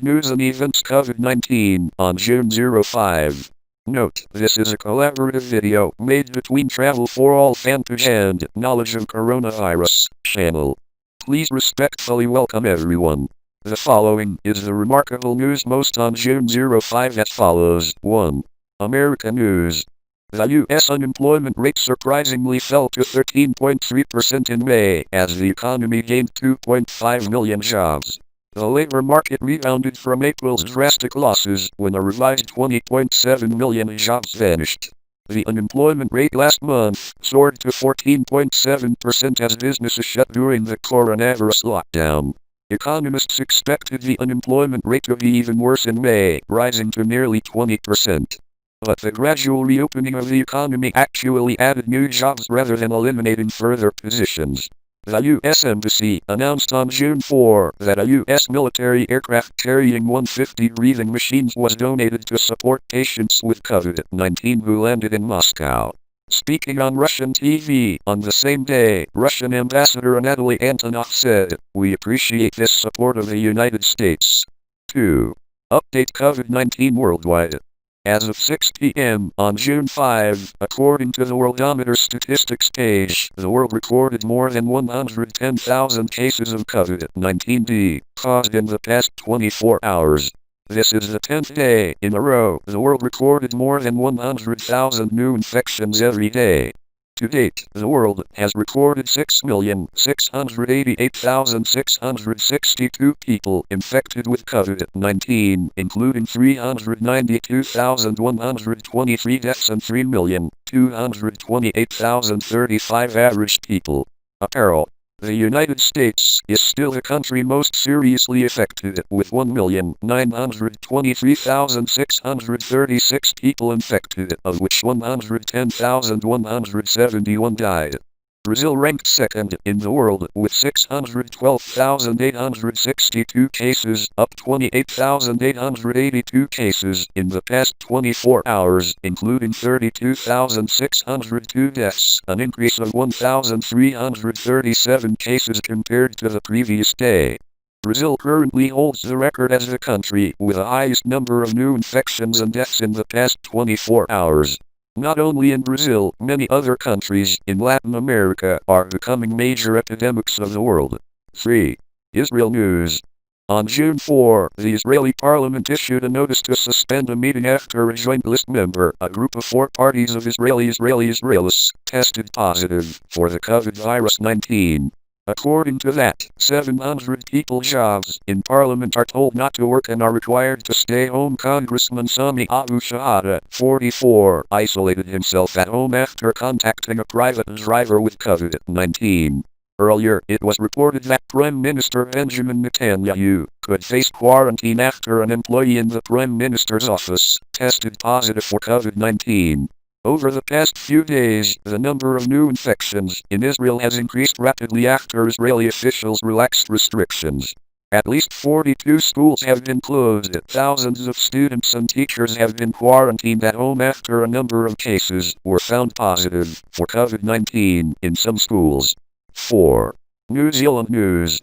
News and Events COVID-19 on June 05. Note, this is a collaborative video made between Travel for All Fanpage and Knowledge of Coronavirus channel. Please respectfully welcome everyone. The following is the remarkable news most on June 05 as follows. 1. American news. The U.S. unemployment rate surprisingly fell to 13.3% in May as the economy gained 2.5 million jobs. The labor market rebounded from April's drastic losses when a revised 20.7 million jobs vanished. The unemployment rate last month soared to 14.7% as businesses shut during the coronavirus lockdown. Economists expected the unemployment rate to be even worse in May, rising to nearly 20%. But the gradual reopening of the economy actually added new jobs rather than eliminating further positions. The U.S. Embassy announced on June 4 that a U.S. military aircraft carrying 150 breathing machines was donated to support patients with COVID-19 who landed in Moscow. Speaking on Russian TV on the same day, Russian Ambassador Anatoly Antonov said, "We appreciate this support of the United States." 2. Update COVID-19 worldwide. As of 6 p.m. on June 5, according to the Worldometer statistics page, the world recorded more than 110,000 cases of COVID-19 caused in the past 24 hours. This is the 10th day in a row the world recorded more than 100,000 new infections every day. To date, the world has recorded 6,688,662 people infected with COVID-19, including 392,123 deaths and 3,228,035 average people. Apparel. The United States is still the country most seriously affected, with 1,923,636 people infected, of which 110,171 died. Brazil ranked second in the world with 612,862 cases, up 28,882 cases in the past 24 hours, including 32,602 deaths, an increase of 1,337 cases compared to the previous day. Brazil currently holds the record as the country with the highest number of new infections and deaths in the past 24 hours. Not only in Brazil, many other countries in Latin America are becoming major epidemics of the world. 3. Israel news. On June 4, the Israeli parliament issued a notice to suspend a meeting after a joint list member, a group of 4 parties of Israelis, tested positive for the COVID-19. According to that, 700 people's jobs in parliament are told not to work and are required to stay home. Congressman Sami Abu Shahada, 44, isolated himself at home after contacting a private driver with COVID-19. Earlier, it was reported that Prime Minister Benjamin Netanyahu could face quarantine after an employee in the Prime Minister's office tested positive for COVID-19. Over the past few days, the number of new infections in Israel has increased rapidly after Israeli officials relaxed restrictions. At least 42 schools have been closed. Thousands of students and teachers have been quarantined at home after a number of cases were found positive for COVID-19 in some schools. 4. New Zealand news.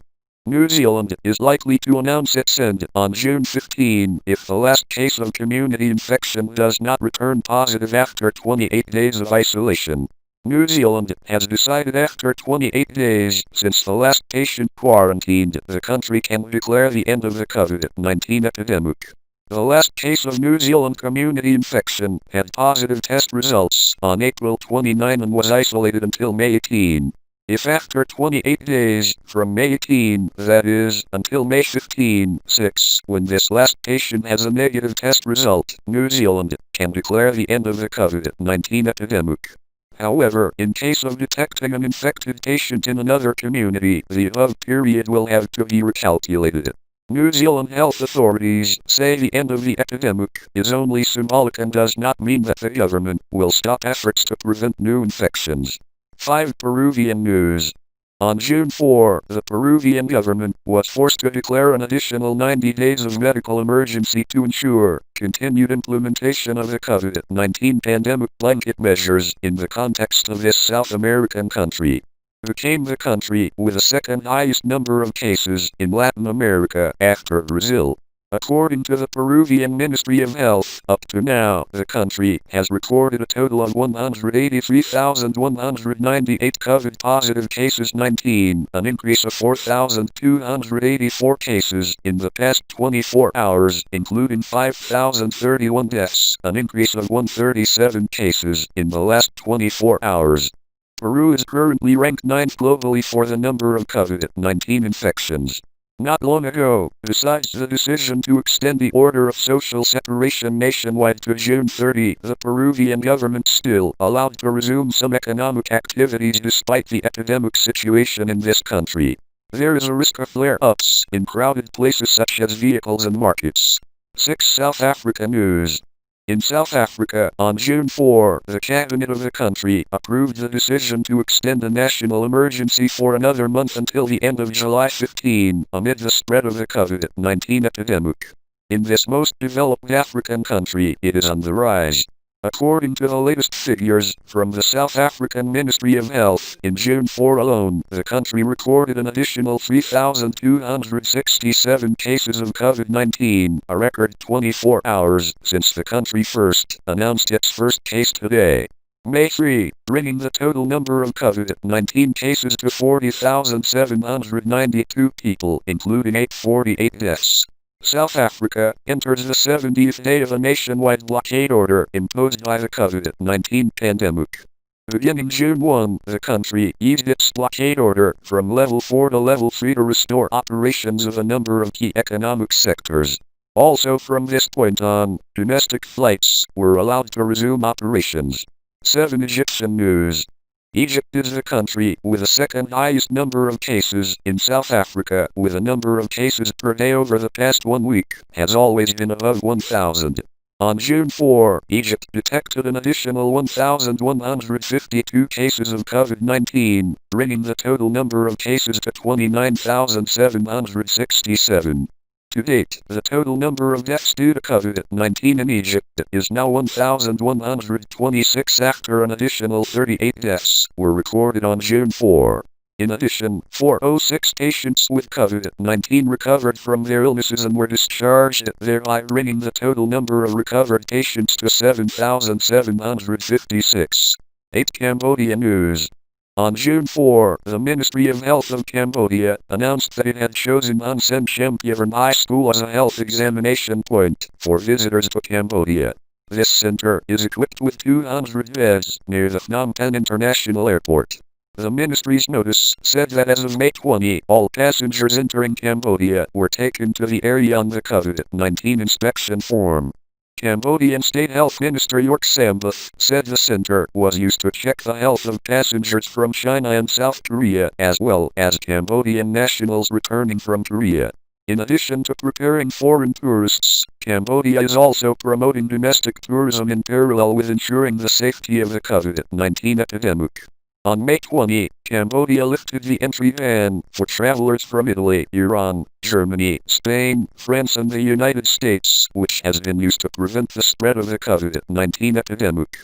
New Zealand is likely to announce its end on June 15 if the last case of community infection does not return positive after 28 days of isolation. New Zealand has decided after 28 days since the last patient quarantined, the country can declare the end of the COVID-19 epidemic. The last case of New Zealand community infection had positive test results on April 29 and was isolated until May 18. If after 28 days, from May 18, that is, until May 15, 6, when this last patient has a negative test result, New Zealand can declare the end of the COVID-19 epidemic. However, in case of detecting an infected patient in another community, the above period will have to be recalculated. New Zealand health authorities say the end of the epidemic is only symbolic and does not mean that the government will stop efforts to prevent new infections. 5. Peruvian news. On June 4, the Peruvian government was forced to declare an additional 90 days of medical emergency to ensure continued implementation of the COVID-19 pandemic blanket measures in the context of this South American country. Became the country with the second highest number of cases in Latin America after Brazil. According to the Peruvian Ministry of Health, up to now, the country has recorded a total of 183,198 COVID-positive cases, 19, an increase of 4,284 cases in the past 24 hours, including 5,031 deaths, an increase of 137 cases in the last 24 hours. Peru is currently ranked 9th globally for the number of COVID-19 infections. Not long ago, besides the decision to extend the order of social separation nationwide to June 30, the Peruvian government still allowed to resume some economic activities despite the epidemic situation in this country. There is a risk of flare-ups in crowded places such as vehicles and markets. 6. South Africa news. In South Africa, on June 4, the cabinet of the country approved the decision to extend the national emergency for another month until the end of July 15, amid the spread of the COVID-19 epidemic. In this most developed African country, it is on the rise. According to the latest figures from the South African Ministry of Health, in June 4 alone, the country recorded an additional 3,267 cases of COVID-19, a record 24 hours since the country first announced its first case today. May 3, bringing the total number of COVID-19 cases to 40,792 people, including 848 deaths. South Africa enters the 70th day of a nationwide blockade order imposed by the COVID-19 pandemic. Beginning June 1, the country eased its blockade order from level 4 to level 3 to restore operations of a number of key economic sectors. Also from this point on, domestic flights were allowed to resume operations. 7. Egyptian news. Egypt is the country with the second highest number of cases in South Africa, with a number of cases per day over the past 1 week, has always been above 1,000. On June 4, Egypt detected an additional 1,152 cases of COVID-19, bringing the total number of cases to 29,767. To date, the total number of deaths due to COVID-19 in Egypt is now 1,126 after an additional 38 deaths were recorded on June 4. In addition, 406 patients with COVID-19 recovered from their illnesses and were discharged, thereby bringing the total number of recovered patients to 7,756. 8. Cambodia news. On June 4, the Ministry of Health of Cambodia announced that it had chosen An Sen Chempyevan High School as a health examination point for visitors to Cambodia. This center is equipped with 200 beds near the Phnom Penh International Airport. The ministry's notice said that as of May 20, all passengers entering Cambodia were taken to the area on the COVID-19 inspection form. Cambodian State Health Minister York Sambuth said the center was used to check the health of passengers from China and South Korea, as well as Cambodian nationals returning from Korea. In addition to preparing foreign tourists, Cambodia is also promoting domestic tourism in parallel with ensuring the safety of the COVID-19 epidemic. On May 20, Cambodia lifted the entry ban for travelers from Italy, Iran, Germany, Spain, France and the United States, which has been used to prevent the spread of the COVID-19 epidemic.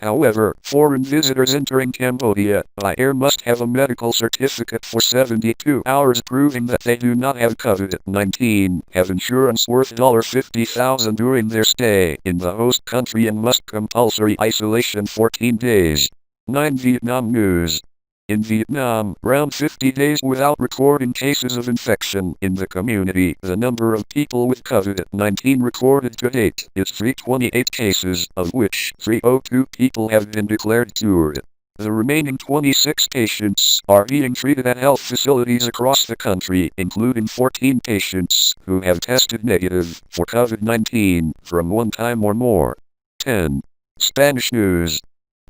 However, foreign visitors entering Cambodia by air must have a medical certificate for 72 hours proving that they do not have COVID-19, have insurance worth $50,000 during their stay in the host country and must compulsory isolation 14 days. 9. Vietnam news. In Vietnam, around 50 days without recording cases of infection in the community, the number of people with COVID-19 recorded to date is 328 cases, of which 302 people have been declared cured. The remaining 26 patients are being treated at health facilities across the country, including 14 patients who have tested negative for COVID-19 from one time or more. 10. Spanish news.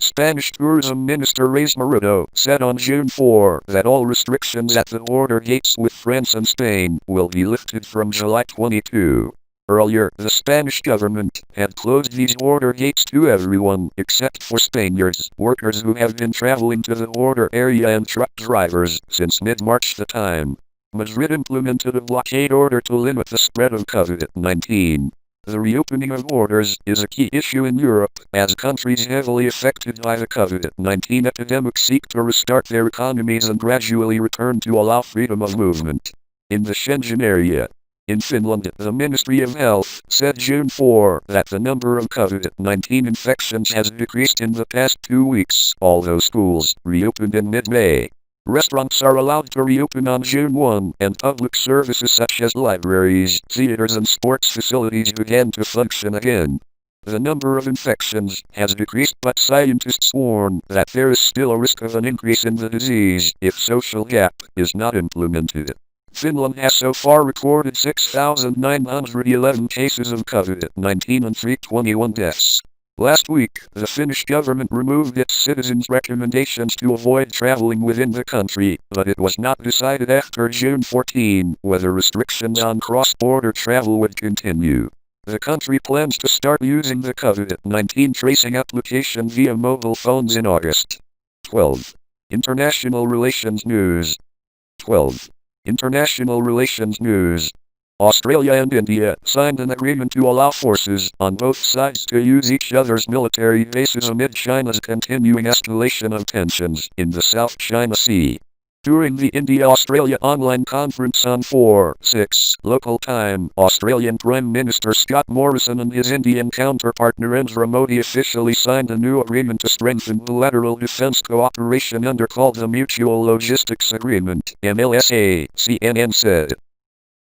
Spanish Tourism Minister Reyes Maroto said on June 4 that all restrictions at the border gates with France and Spain will be lifted from July 22. Earlier, the Spanish government had closed these border gates to everyone except for Spaniards, workers who have been traveling to the border area and truck drivers since mid-March. The time Madrid implemented a blockade order to limit the spread of COVID-19. The reopening of borders is a key issue in Europe, as countries heavily affected by the COVID-19 epidemic seek to restart their economies and gradually return to allow freedom of movement. In the Schengen area, In Finland, the Ministry of Health said June 4 that the number of COVID-19 infections has decreased in the past 2 weeks, although schools reopened in mid-May. Restaurants are allowed to reopen on June 1, and public services such as libraries, theaters, and sports facilities began to function again. The number of infections has decreased, but scientists warn that there is still a risk of an increase in the disease if social gap is not implemented. Finland has so far recorded 6,911 cases of COVID-19 and 321 deaths. Last week, the Finnish government removed its citizens' recommendations to avoid traveling within the country, but it was not decided after June 14 whether restrictions on cross-border travel would continue. The country plans to start using the COVID-19 tracing application via mobile phones in August. 12. International Relations News. 12. International Relations News. Australia and India signed an agreement to allow forces on both sides to use each other's military bases amid China's continuing escalation of tensions in the South China Sea. During the India-Australia online conference on 4/6 local time, Australian Prime Minister Scott Morrison and his Indian counterpart Narendra Modi officially signed a new agreement to strengthen bilateral defense cooperation called the Mutual Logistics Agreement, MLSA, CNN said.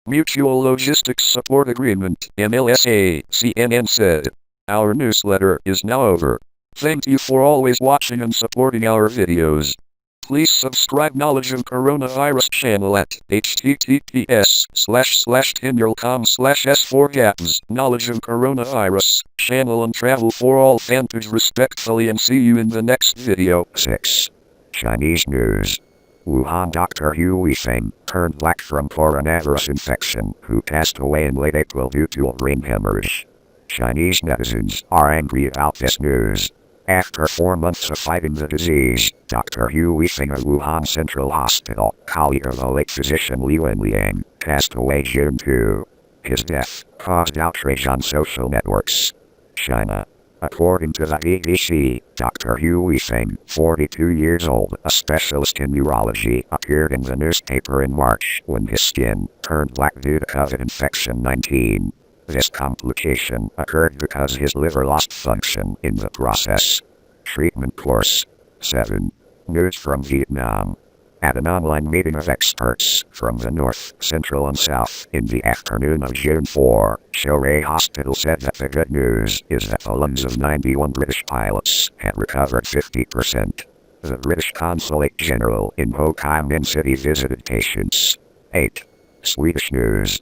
Mutual Logistics Support Agreement, MLSA, CNN said. Our newsletter is now over. Thank you for always watching and supporting our videos. Please subscribe Knowledge of Coronavirus channel at https://tinurl.com/s4gaps Knowledge of Coronavirus channel and travel for all fantage respectfully, and see you in the next video. 6. Chinese news. Wuhan Dr. Hu Weifeng turned black from coronavirus infection, who passed away in late April due to a brain hemorrhage. Chinese netizens are angry about this news. After 4 months of fighting the disease, Dr. Hu Weifeng of Wuhan Central Hospital, colleague of the late physician Li Wenliang, passed away June 2. His death caused outrage on social networks. China. According to the BBC, Dr. Hu Weifeng, 42 years old, a specialist in urology, appeared in the newspaper in March when his skin turned black due to COVID-19. This complication occurred because his liver lost function in the process. Treatment course. 7. News from Vietnam. At an online meeting of experts from the North, Central, and South in the afternoon of June 4, Choray Hospital said that the good news is that the lungs of 91 British pilots had recovered 50%. The British Consulate General in Ho Chi Minh City visited patients. 8. Swedish news.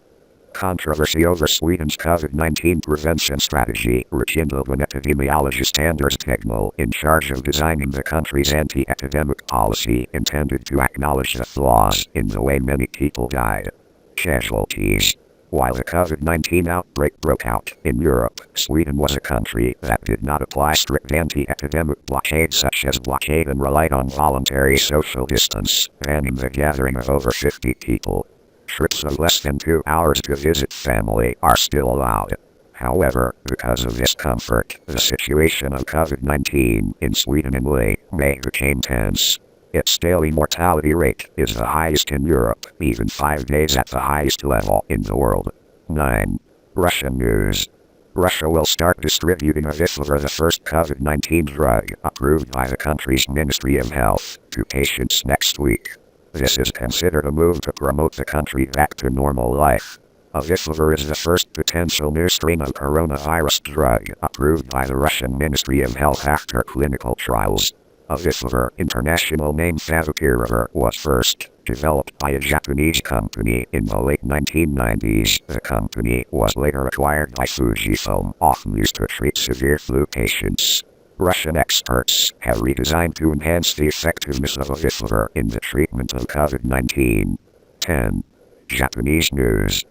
Controversy over Sweden's COVID-19 prevention strategy rekindled when epidemiologist Anders Tegnell, in charge of designing the country's anti-epidemic policy, intended to acknowledge the flaws in the way many people died. Casualties. While the COVID-19 outbreak broke out in Europe, Sweden was a country that did not apply strict anti-epidemic blockades such as blockade and relied on voluntary social distance, banning the gathering of over 50 people. Trips of less than 2 hours to visit family are still allowed. However, because of this comfort, the situation of COVID-19 in Sweden in late May became tense. Its daily mortality rate is the highest in Europe, even 5 days at the highest level in the world. 9. Russian news. Russia will start distributing Aviflavir, the first COVID-19 drug approved by the country's Ministry of Health, to patients next week. This is considered a move to promote the country back to normal life. Aviflavir is the first potential new strain of coronavirus drug approved by the Russian Ministry of Health after clinical trials. Aviflavir, international name Favipiravir, was first developed by a Japanese company in the late 1990s. The company was later acquired by Fujifilm, often used to treat severe flu patients. Russian experts have redesigned to enhance the effectiveness of Aviflavir in the treatment of COVID-19. 10. Japanese news.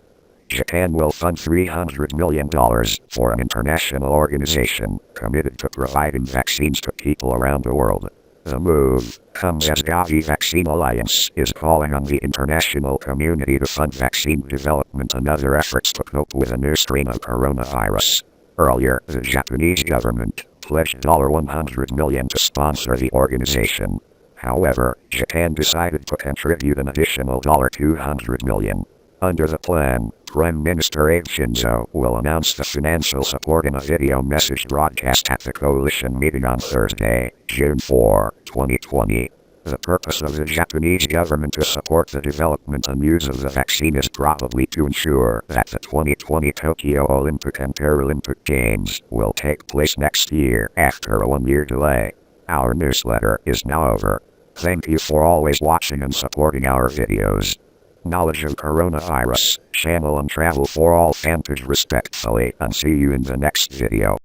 Japan will fund $300 million for an international organization committed to providing vaccines to people around the world. The move comes as Gavi Vaccine Alliance is calling on the international community to fund vaccine development and other efforts to cope with a new strain of coronavirus. Earlier, the Japanese government pledged $100 million to sponsor the organization. However, Japan decided to contribute an additional $200 million. Under the plan, Prime Minister Abe Shinzo will announce the financial support in a video message broadcast at the coalition meeting on Thursday, June 4, 2020. The purpose of the Japanese government to support the development and use of the vaccine is probably to ensure that the 2020 Tokyo Olympic and Paralympic Games will take place next year after a one-year delay. Our newsletter is now over. Thank you for always watching and supporting our videos. Knowledge of coronavirus, channel and travel for all fanpage respectfully, and see you in the next video.